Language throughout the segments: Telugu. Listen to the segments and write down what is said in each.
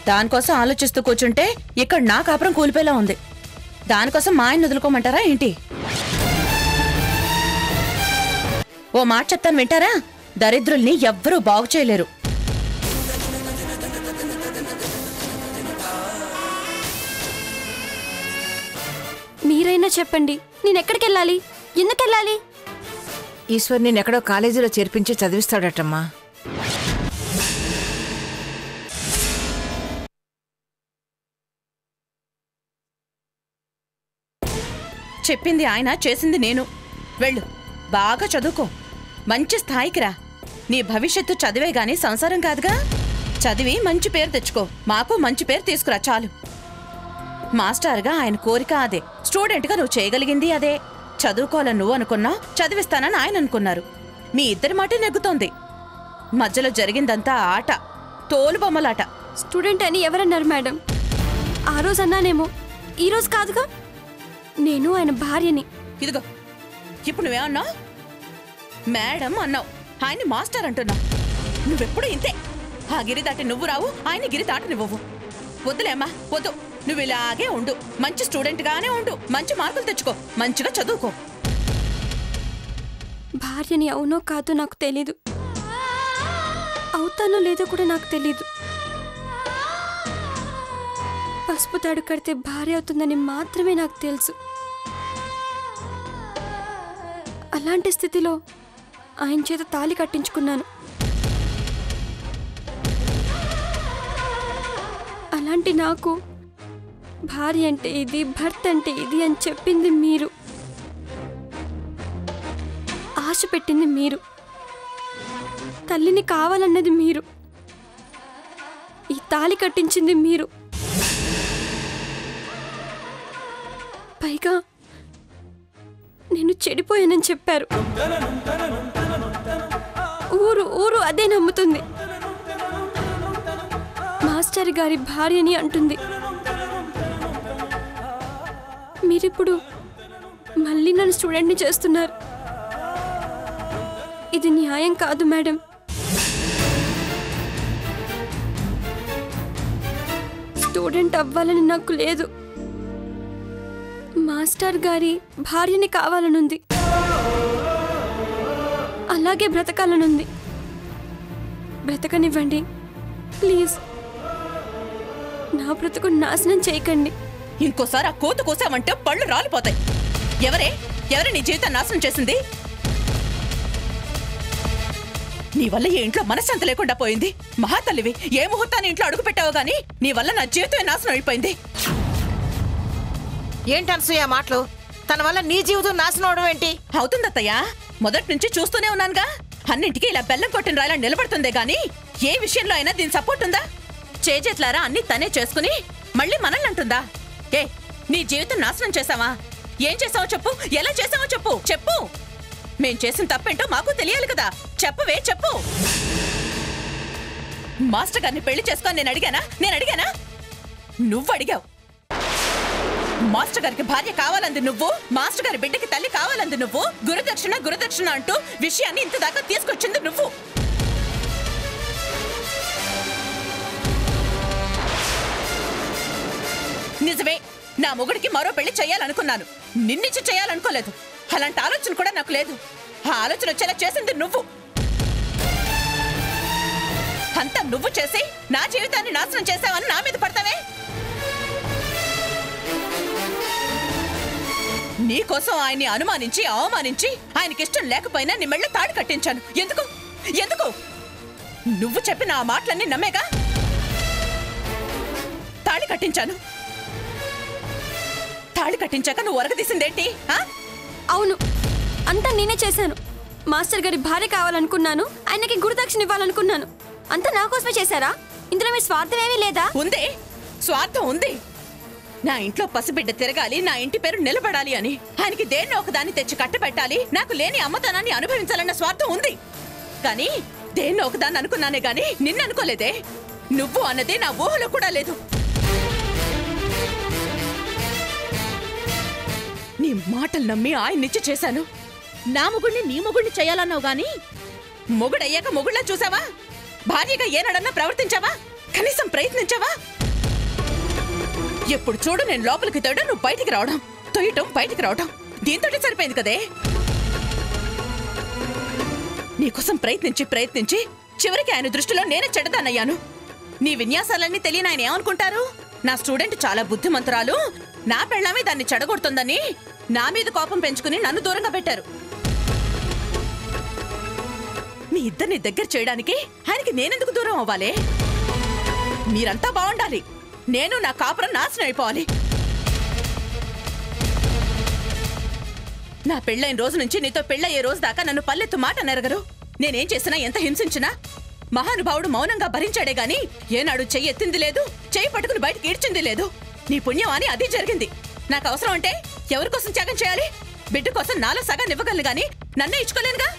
దానికోసం ఆలోచిస్తూ కూర్చుంటే ఇక్కడ నా కాపురం కూలిపోయేలా ఉంది. దానికోసం మా ఆయన వదులుకోమంటారా ఏంటి? ఓ మాట చెప్తాను వింటారా? దరిద్రుల్ని ఎవ్వరూ బాగు చేయలేరు. మీరైనా చెప్పండి, నేనెక్కడికెళ్ళాలి? ఎందుకెళ్ళాలి? ఈశ్వర్ నేనెక్కడో కాలేజీలో చేర్పించి చదివిస్తాడటమ్మా. చెప్పింది ఆయన, చేసింది నేను. వెళ్ళు, బాగా చదువుకో, మంచి స్థాయికి రా. నీ భవిష్యత్తు చదివే గాని సంసారం కాదుగా. చదివి మంచి పేరు తెచ్చుకో, మాకు మంచి పేరు తీసుకురా చాలు. మాస్టర్గా ఆయన కోరిక అదే, స్టూడెంట్గా నువ్వు చేయగలిగింది అదే. చదువుకోవాలని నువ్వు అనుకున్నా, చదివిస్తానని ఆయన అనుకున్నారు. మీ ఇద్దరి మాట నెగ్గుతోంది. మధ్యలో జరిగిందంతా ఆట, తోలుబొమ్మలాట. స్టూడెంట్ అని ఎవరన్నారు మేడం? ఆ రోజు అన్నానేమో, ఈ రోజు కాదుగా. నేను ఆయన భార్యని. ఇదిగో, ఇప్పుడు నువ్వేమన్నావు? మేడం అన్నావు, ఆయన్ని మాస్టర్ అంటున్నావు. నువ్వెప్పుడు ఇంతే. ఆ గిరి దాటి నువ్వు రావు, ఆయన గిరి దాటి నువ్వు. వద్దులేమ్మా, వద్దు. నువ్వు ఇలాగే ఉండు, మంచి స్టూడెంట్గానే ఉండు, మంచి మార్కులు తెచ్చుకో, మంచిగా చదువుకో. భార్యని అవునో కాదో నాకు తెలీదు, అవుతానో లేదో కూడా నాకు తెలీదు. పసుపు తాడు కడితే భార్య అవుతుందని మాత్రమే నాకు తెలుసు. అలాంటి స్థితిలో ఆయన చేత తాళి కట్టించుకున్నాను. అలాంటి నాకు భార్య అంటే ఇది, భర్త అంటే ఇది అని చెప్పింది మీరు, ఆశ పెట్టింది మీరు, తల్లిని కావాలన్నది మీరు, ఈ తాళి కట్టించింది మీరు. పైగా నేను చెడిపోయానని చెప్పారు. ఊరు ఊరు అదే నమ్ముతుంది. మాస్టర్ గారి భార్యని అంటుంది. మీరిప్పుడు మళ్ళీ నన్ను స్టూడెంట్ని చేస్తున్నారు. ఇది న్యాయం కాదు మేడం. స్టూడెంట్ అవ్వాలని నాకు లేదు, మాస్టర్ గారి భార్యని కావాలనుంది, అలాగే బ్రతకాలనుంది. బ్రతకనివ్వండి ప్లీజ్. నా బ్రతుకు నాశనం చేయకండి. ఇంకోసారి ఆ కోత కోసామంటే పళ్ళు రాలిపోతాయి. ఎవరే నీ జీవితం నాశనం చేసింది? నీ వల్ల ఈ ఇంట్లో మనశ్శాంతి లేకుండా పోయింది. మహాతల్లివి, ఏ ముహూర్తాన్ని ఇంట్లో అడుగు పెట్టావు గానీ నీ వల్ల నా జీవితం నాశనం అయిపోయింది. ఏంటి అనసూయ మాటలు? తన వల్ల నీ జీవితం నాశనం అవడం ఏంటి? అవుతుందత్తయ్యా, మొదటి నుంచి చూస్తూనే ఉన్నానుగా. అన్నింటికి ఇలా బెల్లం కొట్టిన రాయిలా నిలబడుతుందే గాని ఏ విషయంలో అయినా దీని సపోర్ట్ ఉందా? చేజెట్లారా అన్ని తనే చేసుకుని మళ్ళీ మనల్ని అంటుందా? ఏ, నీ జీవితం నాశనం చేసావా? ఏం చేసావో చెప్పు, ఎలా చేసావో చెప్పు. చెప్పు, మేం చేసిన తప్పేంటో మాకు తెలియాలి కదా. చెప్పవే, చెప్పు. మాస్టర్ గారిని పెళ్లి చేసుకొని నేను అడిగానా? నువ్వు అడిగావు. మాస్టర్ గారికి భార్య కావాలంది నువ్వు, మాస్టర్ గారి బిడ్డకి తల్లి కావాలంది నువ్వు. గురుదక్షిణ అంటూ విషయాన్ని ఇంత దాకా తీసుకొచ్చింది నువ్వు. నిజమే, నా మొగుడికి మరో పెళ్లి చేయాలనుకున్నాను, నిన్నిచ్చి చేయాలనుకోలేదు. అలాంటి ఆలోచన కూడా నాకు లేదు. ఆ ఆలోచన వచ్చేలా చేసింది నువ్వు. అంతా నువ్వు చేసి నా జీవితాన్ని నాశనం చేసావని నా మీద పడతావే. నీకోసం ఆయన్ని అనుమానించి అవమానించి ఆయనకిష్టం లేకపోయినా నీ మెళ్ళ తాడు కట్టించాను. ఎందుకు? నువ్వు చెప్పిన ఆ మాటలన్నీ నమ్మేగా తాళి కట్టించాను. తాళి కట్టించాక నువ్వు ఒరగదీసిందేంటి? అవును, అంతా నేనే చేశాను. మాస్టర్ గారి భార్య కావాలనుకున్నాను, ఆయనకి గురుదక్షిణ ఇవ్వాలనుకున్నాను. అంతా నా కోసమే చేశారా? ఇందులో మీ స్వార్థం ఏమీ లేదా? ఉంది, స్వార్థం ఉంది. నా ఇంట్లో పసిబిడ్డ తిరగాలి, నా ఇంటి పేరు నిలబడాలి అని, ఆయనకి దేన్నో ఒకదాన్ని తెచ్చి కట్టబెట్టాలి, నాకు లేని అమ్మతనాన్ని అనుభవించాలన్న స్వార్థం ఉంది. కానీ దేన్నో ఒకదాన్ని అనుకున్నానే గాని నిన్ను అనుకోలేదే. నువ్వు అన్నది నా ఊహలో కూడా లేదు. నీ మాటలు నమ్మి ఆయన్నిచ్చి చేశాను. నా మొగుడిని నీ మొగుడిని చేయాలన్నావు గాని మొగుడయ్యాక మొగుళ్ళ చూసావా? భార్యగా ఏనాడన్నా ప్రవర్తించావా? కనీసం ప్రయత్నించావా? ఎప్పుడు చూడు నేను లోపలికి తోయడం, నువ్వు బయటికి రావడం, తొయ్యటం, బయటికి రావడం, దీంతోటే సరిపోయింది కదే. నీకోసం ప్రయత్నించి చివరికి ఆయన దృష్టిలో నేనే చెడ్డదానయ్యాను. నీ విన్యాసాలన్నీ తెలియని ఆయన ఏమనుకుంటారు? నా స్టూడెంట్ చాలా బుద్ధిమంతురాలు, నా పెళ్ళామే దాన్ని చెడగొడుతుందని నా మీద కోపం పెంచుకుని నన్ను దూరంగా పెట్టారు. మీ ఇద్దరిని దగ్గర చేయడానికి ఆయనకి నేనెందుకు దూరం అవ్వాలి? మీరంతా బాగుండాలి, నేను నా కాపురం నాశనం అయిపోవాలి. నా పెళ్ళైన రోజు నుంచి నీతో పెళ్ళయ్యే రోజు దాకా నన్ను పల్లెత్తు మాట నెరగరు. నేనేం చేసినా, ఎంత హింసించినా మహానుభావుడు మౌనంగా భరించాడే గాని ఏనాడు చెయ్యి ఎత్తింది లేదు, చెయ్యి పట్టుకుని బయటకి ఈడ్చింది లేదు. నీ పుణ్యం అని అది జరిగింది. నాకు అవసరం అంటే ఎవరి కోసం త్యాగం చేయాలి? బిడ్డ కోసం నాలో సగాన్ని ఇవ్వగలను గాని నన్నే ఇచ్చుకోలేనుగా.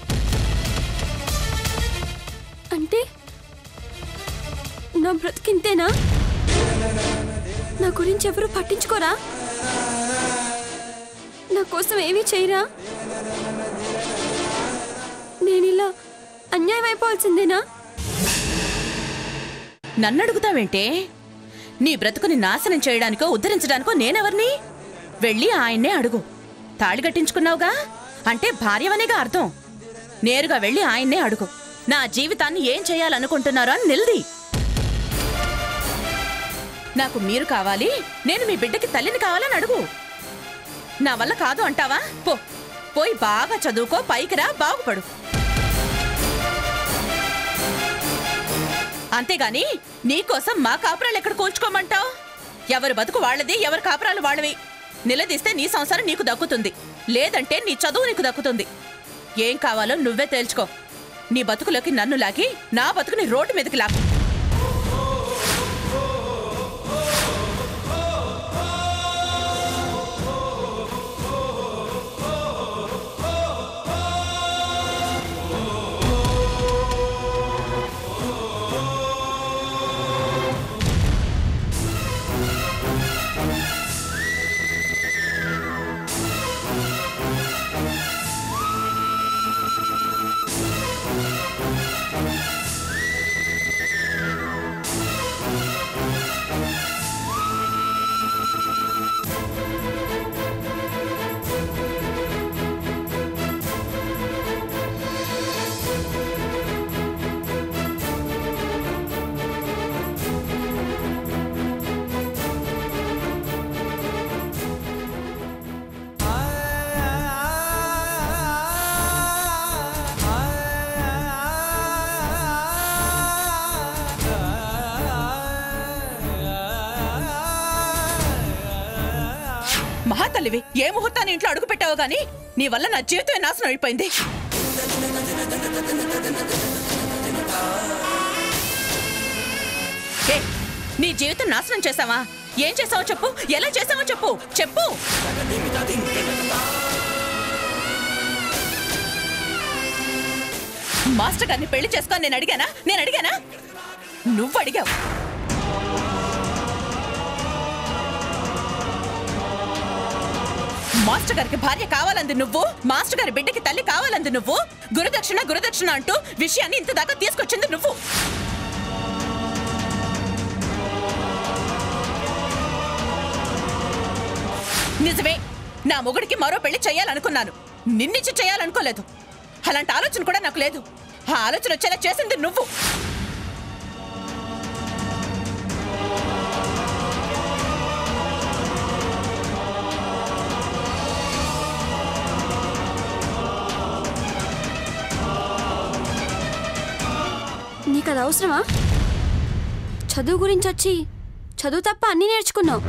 అంటే నా బ్రతికింతేనా? నా గురించి ఎవరు పట్టించుకోరా? నా కోసం ఏమీ చేయరా? నేనిలా అన్యాయం అయిపోవాల్సిందేనా? నన్నడుగుతావేంటే? నీ బ్రతుకుని నాశనం చేయడానికో ఉద్ధరించడానికో నేనెవర్ని? వెళ్ళి ఆయన్నే అడుగు. తాళి కట్టించుకున్నావుగా అంటే భార్యవనేగా అర్థం. నేరుగా వెళ్ళి ఆయన్నే అడుగు. నా జీవితాన్ని ఏం చేయాలనుకుంటున్నారో అని నిలది. నాకు మీరు కావాలి, నేను మీ బిడ్డకి తల్లిని కావాలని అడుగు. నా వల్ల కాదు అంటావా? పోయి బాగా చదువుకో, పైకి రా, బాగుపడు. అంతేగాని నీకోసం మా కాపురాలు ఎక్కడ కూల్చుకోమంటావు? ఎవరి బతుకు వాళ్ళది, ఎవరి కాపురాలు వాళ్ళవి. నిలదీస్తే నీ సంసారం నీకు దక్కుతుంది, లేదంటే నీ చదువు నీకు దక్కుతుంది. ఏం కావాలో నువ్వే తేల్చుకో. నీ బతుకులోకి నన్ను లాగి నా బతుకుని రోడ్డు మీదకి లాగు. మహాతల్లివి, ఏ ముహూర్తాన్ని ఇంట్లో అడుగు పెట్టావు గాని నీ వల్ల నా జీవితమే నాశనం అయిపోయింది. నీ జీవితం నాశనం చేసావా? ఏం చేసావో చెప్పు, ఎలా చేసావో చెప్పు. చెప్పు. మాస్టర్ గారిని పెళ్లి చేసుకొని నేను అడిగానా? నువ్వు అడిగావు. మాస్టర్ గారికి భార్య కావాలంది నువ్వు, మాస్టర్ గారి బిడ్డకి తల్లి కావాలంది నువ్వు. గురుదక్షిణ అంటూ విషయాన్ని ఇంత దాకా తీసుకొచ్చింది నువ్వు. నిజమే, నా మొగుడికి మరో పెళ్లి చేయాలనుకున్నాను, నిన్నిచ్చి చేయాలనుకోలేదు. అలాంటి ఆలోచన కూడా నాకు లేదు. ఆ ఆలోచన వచ్చేలా చేసింది నువ్వు. నీకు అది అవసరమా? చదువు గురించి వచ్చి చదువు తప్ప అన్నీ నేర్చుకున్నావు.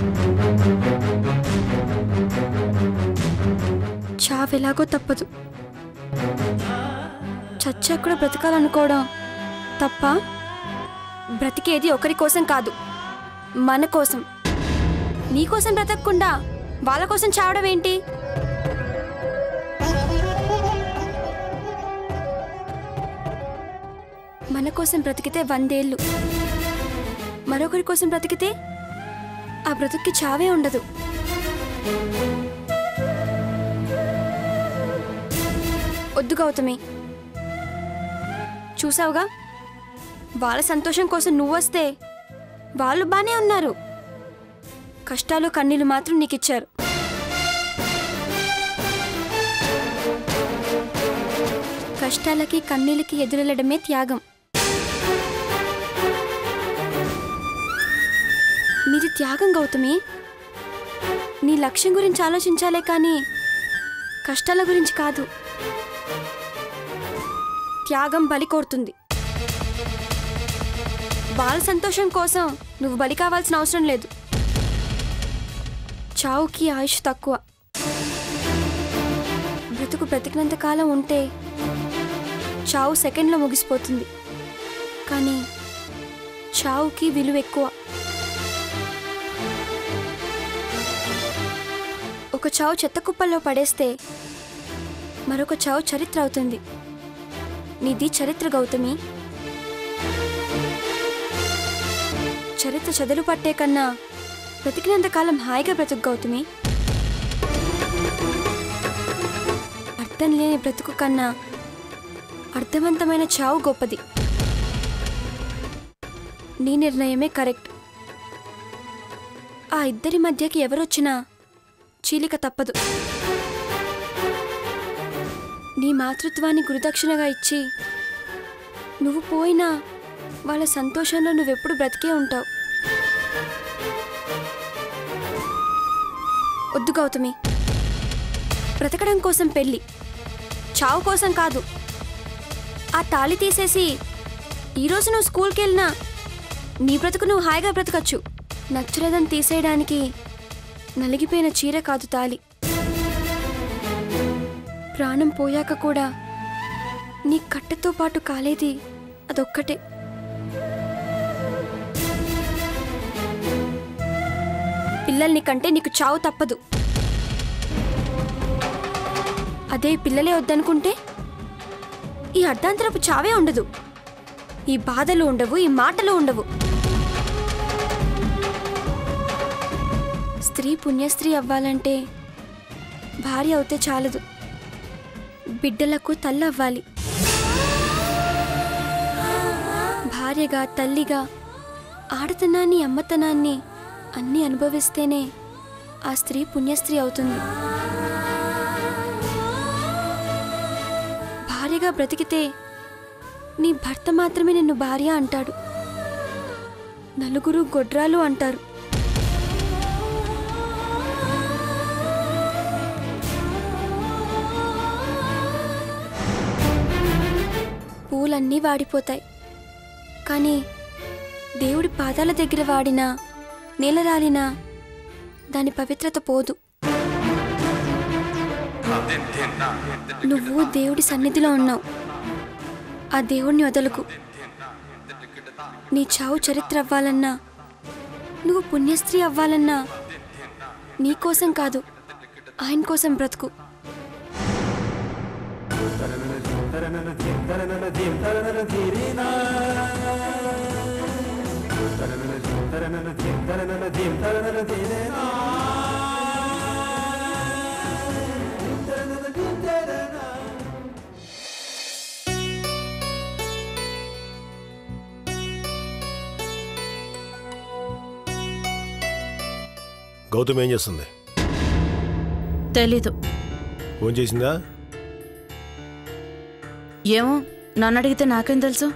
చావెలాగో తప్పదు. చచ్చా కూడా బ్రతకాలనుకోవడం తప్ప. బ్రతికేది ఒకరి కోసం కాదు, మన కోసం. నీ కోసం బ్రతకకుండా వాళ్ళ కోసం చావడం ఏంటి? మన కోసం బ్రతికితే 100 ఏళ్ళు, మరొకరి కోసం బ్రతికితే ఆ బ్రతుక్కి చావే ఉండదు. వద్దు గౌతమి, చూసావుగా, వాళ్ళ సంతోషం కోసం నువ్వు వస్తే వాళ్ళు బానే ఉన్నారు, కష్టాలు కన్నీళ్ళు మాత్రం నీకు ఇచ్చారు. కష్టాలకి కన్నీళ్ళకి ఎదురెళ్ళడమే త్యాగం. నీది త్యాగం గౌతమి. నీ లక్ష్యం గురించి ఆలోచించాలే కానీ కష్టాల గురించి కాదు. త్యాగం బలి కోరుతుంది. వాళ్ళ సంతోషం కోసం నువ్వు బలి కావాల్సిన అవసరం లేదు. చావుకి ఆయుష్ తక్కువ. బ్రతికినంత కాలం ఉంటే చావు సెకండ్లో ముగిసిపోతుంది. కానీ చావుకి విలువ ఎక్కువ. ఒక చావు చెత్త కుప్పల్లో పడేస్తే మరొక చావు చరిత్ర అవుతుంది. నీది చరిత్ర గౌతమి. చరిత్ర చదులు పట్టే కన్నా బ్రతికినంతకాలం హాయిగా బ్రతుకు గౌతమి. అర్థం లేని బ్రతుకు కన్నా అర్థవంతమైన చావు గొప్పది. నీ నిర్ణయమే కరెక్ట్. ఆ ఇద్దరి మధ్యకి ఎవరొచ్చినా చీలిక తప్పదు. నీ మాతృత్వాన్ని గురుదక్షిణగా ఇచ్చి నువ్వు పోయినా వాళ్ళ సంతోషంలో నువ్వెప్పుడు బ్రతికే ఉంటావు. వద్దు గౌతమి. బ్రతకడం కోసం పెళ్ళి, చావు కోసం కాదు. ఆ తాళి తీసేసి ఈరోజు నువ్వు స్కూల్కి వెళ్ళినా నీ బ్రతుకు నువ్వు హాయిగా బ్రతకచ్చు. నచ్చలేదని తీసేయడానికి నలిగిపోయిన చీర కాదు తాళి. ప్రాణం పోయాక కూడా నీ కట్టెతో పాటు కాలేది అదొక్కటే. పిల్లల్ని కంటే నీకు చావు తప్పదు. అదే పిల్లలే వద్దనుకుంటే ఈ అర్ధాంతరపు చావే ఉండదు. ఈ బాధలు ఉండవు, ఈ మాటలు ఉండవు. స్త్రీ పుణ్యస్త్రీ అవ్వాలంటే భార్య అవుతే చాలదు, బిడ్డలకు తల్లి అవ్వాలి. భార్యగా, తల్లిగా ఆడతనాన్ని, అమ్మతనాన్ని అన్నీ అనుభవిస్తేనే ఆ స్త్రీ పుణ్యస్త్రీ అవుతుంది. భార్యగా బ్రతికితే నీ భర్త మాత్రమే నిన్ను భార్య అంటాడు. నలుగురు గొడ్రాలు అంటారు. పూలన్నీ వాడిపోతాయి, కానీ దేవుడి పాదాల దగ్గర వాడినా, నేల రాలినా దాని పవిత్రత పోదు. నువ్వు దేవుడి సన్నిధిలో ఉన్నావు. ఆ దేవుణ్ణి వదలకు. నీ చావు చరిత్ర అవ్వాలన్నా, నువ్వు పుణ్యస్త్రీ అవ్వాలన్నా నీ కోసం కాదు, ఆయన కోసం బ్రతుకు. గౌతమ్ ఏం చేస్తుంది? తెలీదు. ఫోన్ చేసిందా? ఏమో, నన్ను అడిగితే నాకేం తెలుసు.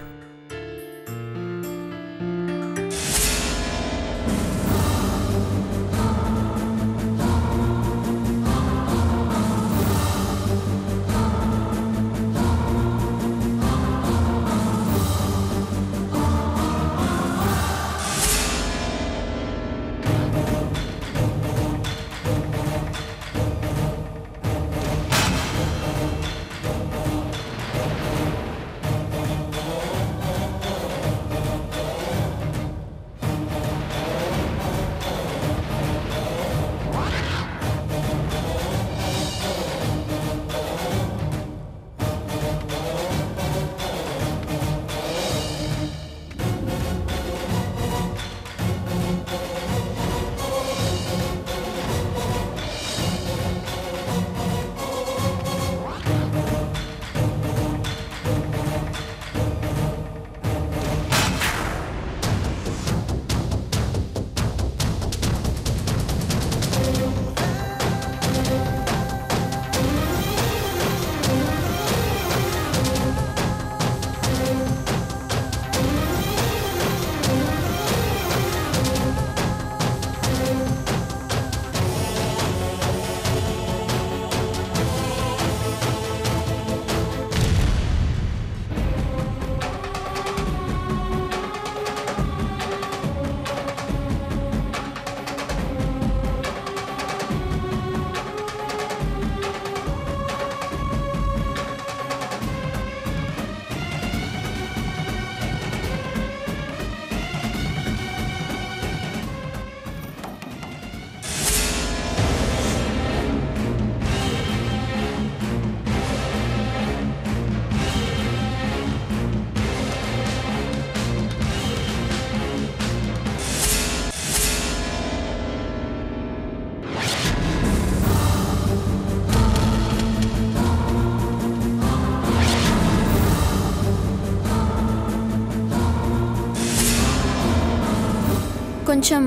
కొంచెం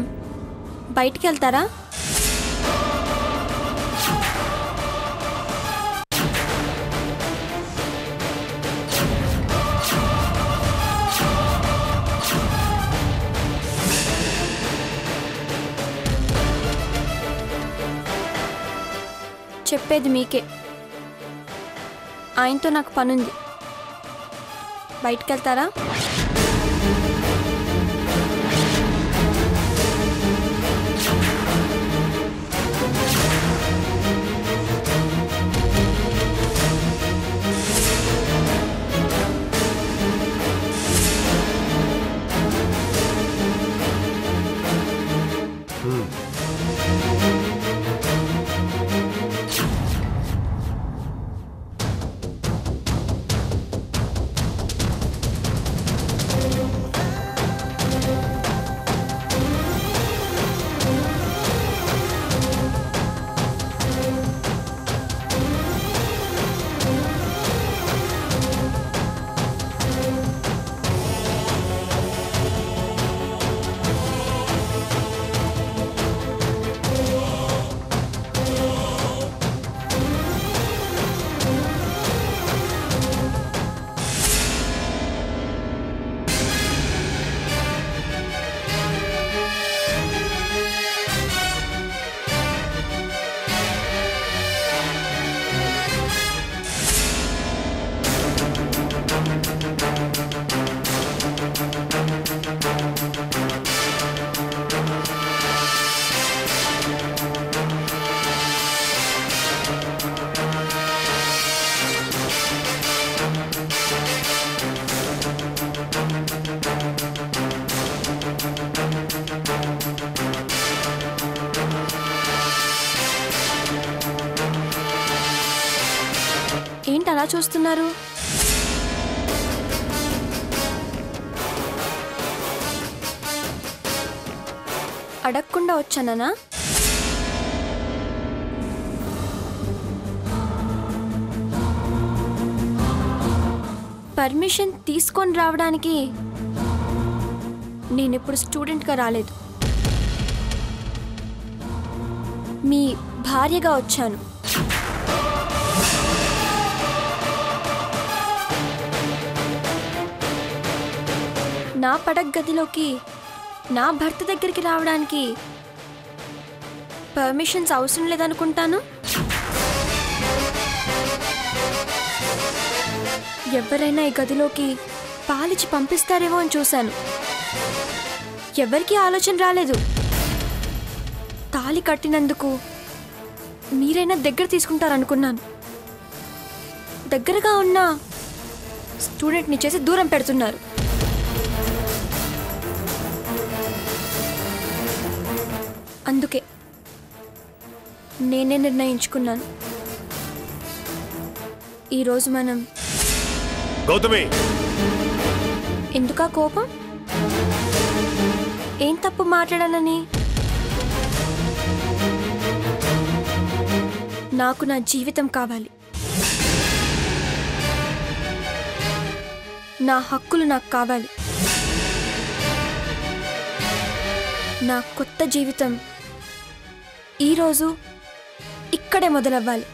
బయటికి వెళ్తారా? చెప్పేది మీకే. ఆయనతో నాకు పనుంది. బయటికి వెళ్తారా? ఏంటి అలా చూస్తున్నారు? అడగకుండా వచ్చానా? పర్మిషన్ తీసుకొని రావడానికి నేనెప్పుడు స్టూడెంట్గా రాలేదు. మీ భార్యగా వచ్చాను. నా పడక గదిలోకి నా భర్త దగ్గరికి రావడానికి పర్మిషన్స్ అవసరం లేదనుకుంటాను. ఎవరైనా ఈ గదిలోకి పాలిచ్చి పంపిస్తారేమో అని చూశాను. ఎవరికీ ఆలోచన రాలేదు. తాళి కట్టినందుకు మీరైనా దగ్గర తీసుకుంటారనుకున్నాను. దగ్గరగా ఉన్న స్టూడెంట్ని చేసి దూరం పెడుతున్నారు. అందుకే నేనే నిర్ణయించుకున్నాను, ఈరోజు మనం గౌతమి. ఎందుకా కోపం? ఏం తప్పు మాట్లాడానని? నాకు నా జీవితం కావాలి. నా హక్కులు నాకు కావాలి. నా కొత్త జీవితం ఈరోజు ఇక్కడే మొదలవ్వాలి.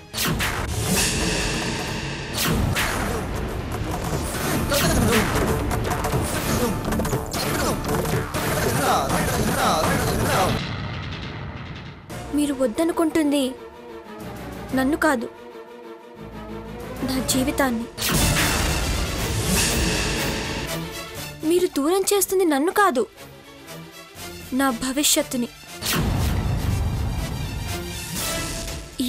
మీరు వద్దనుకుంటుంది నన్ను కాదు, నా జీవితాన్ని. మీరు దూరం చేస్తుంది నన్ను కాదు, నా భవిష్యత్తుని.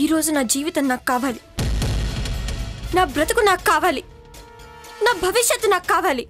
ఈరోజు నా జీవితం నాకు కావాలి. నా బ్రతుకు నాకు కావాలి. నా భవిష్యత్తు నాకు కావాలి.